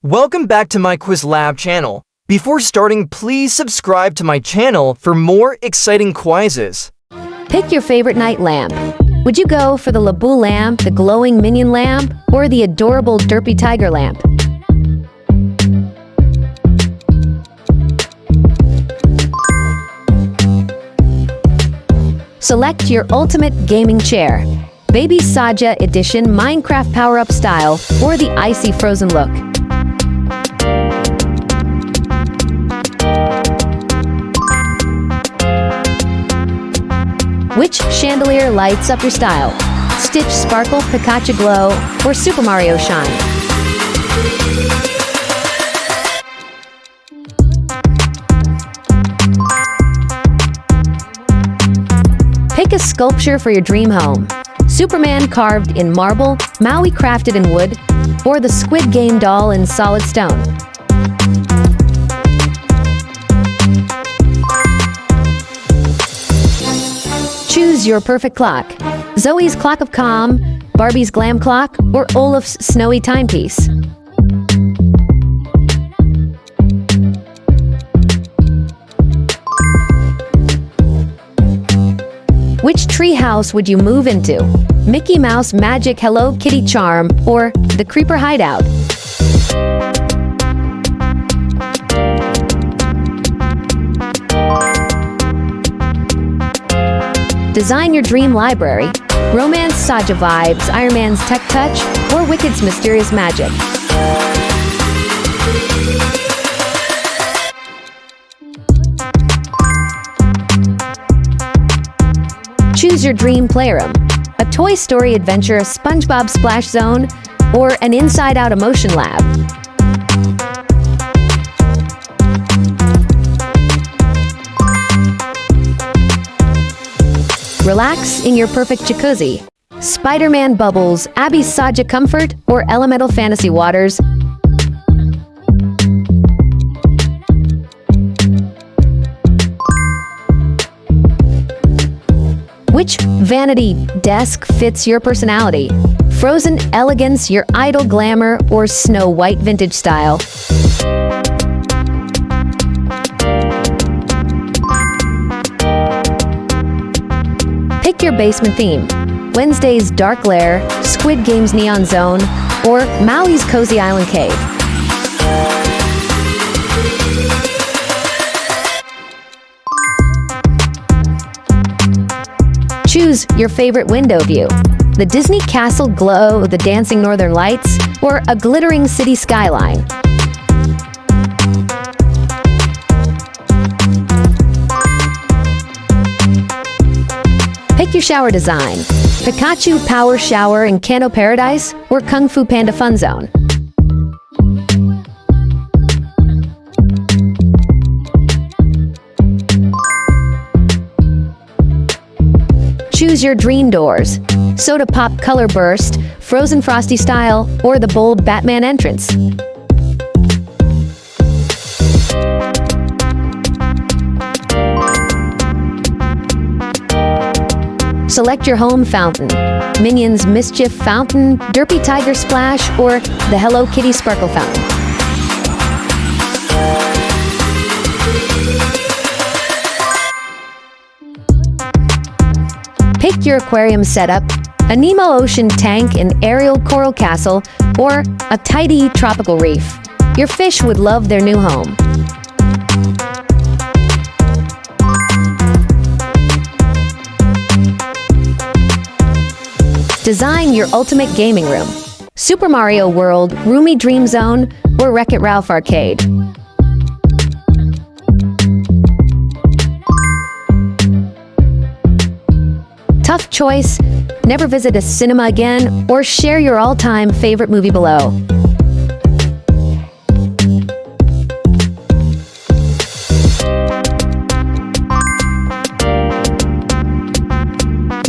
Welcome back to my Quiz Lab channel. Before starting, please subscribe to my channel for more exciting quizzes. Pick your favorite night lamp. Would you go for the Labu lamp, the glowing minion lamp, or the adorable derpy tiger lamp? Select your ultimate gaming chair. Baby Saja Edition Minecraft Power-Up Style or the icy frozen look. Which chandelier lights up your style? Stitch Sparkle, Pikachu Glow, or Super Mario Shine? Pick a sculpture for your dream home. Superman carved in marble, Maui crafted in wood, or the Squid Game doll in solid stone. Choose your perfect clock. Zoe's Clock of Calm, Barbie's Glam Clock, or Olaf's Snowy Timepiece. Which treehouse would you move into? Mickey Mouse Magic Hello Kitty Charm or the Creeper Hideout? Design your dream library. Romance Saja Vibes, Iron Man's Tech Touch, or Wicked's Mysterious Magic. Choose your dream playroom. A Toy Story Adventure SpongeBob Splash Zone or an Inside Out Emotion Lab. Relax in your perfect jacuzzi. Spider-Man Bubbles, Abby's Saja Comfort, or Elemental Fantasy Waters. Which vanity desk fits your personality? Frozen Elegance, your idle glamour, or Snow White vintage style? Pick your basement theme. Wednesday's Dark Lair, Squid Game's Neon Zone, or Maui's Cozy Island Cave. Choose your favorite window view. The Disney Castle glow, the dancing northern lights, or a glittering city skyline. Pick your shower design. Pikachu Power Shower in Kanto Paradise or Kung Fu Panda Fun Zone. Choose your dream doors. Soda Pop Color Burst, Frozen Frosty Style, or the bold Batman entrance. Select your home fountain. Minions Mischief Fountain, Derpy Tiger Splash, or the Hello Kitty Sparkle Fountain. Pick your aquarium setup, a Nemo Ocean tank, an aerial coral castle, or a tidy tropical reef. Your fish would love their new home. Design your ultimate gaming room. Super Mario World, Roomy Dream Zone, or Wreck-It Ralph Arcade. Tough choice. Never visit a cinema again, or share your all-time favorite movie below.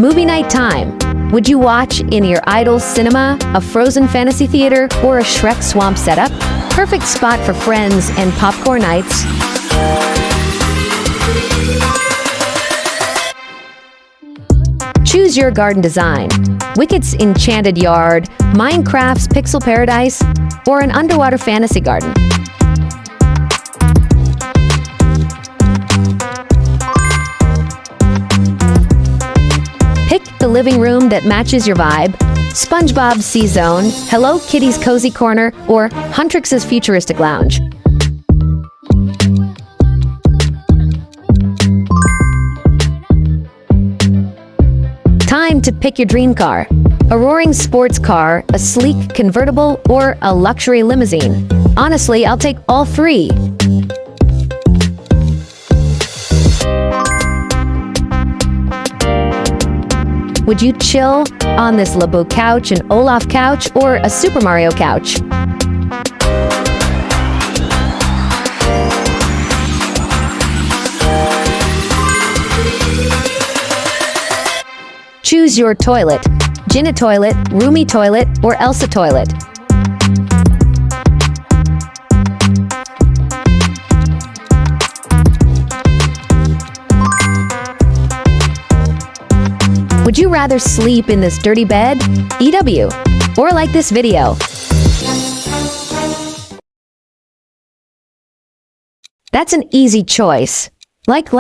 Movie night time. Would you watch in your idol's cinema, a Frozen Fantasy Theater, or a Shrek Swamp setup? Perfect spot for friends and popcorn nights. Choose your garden design. Wicked's enchanted yard, Minecraft's pixel paradise, or an underwater fantasy garden? Pick the living room that matches your vibe, SpongeBob's Sea Zone, Hello Kitty's Cozy Corner, or Huntrix's Futuristic Lounge. Time to pick your dream car. A roaring sports car, a sleek convertible, or a luxury limousine. Honestly, I'll take all three. Would you chill on this Labu couch, an Olaf couch, or a Super Mario couch? Choose your toilet. Jinna toilet, Roomy toilet, or Elsa toilet. Would you rather sleep in this dirty bed, EW, or like this video? That's an easy choice. Like.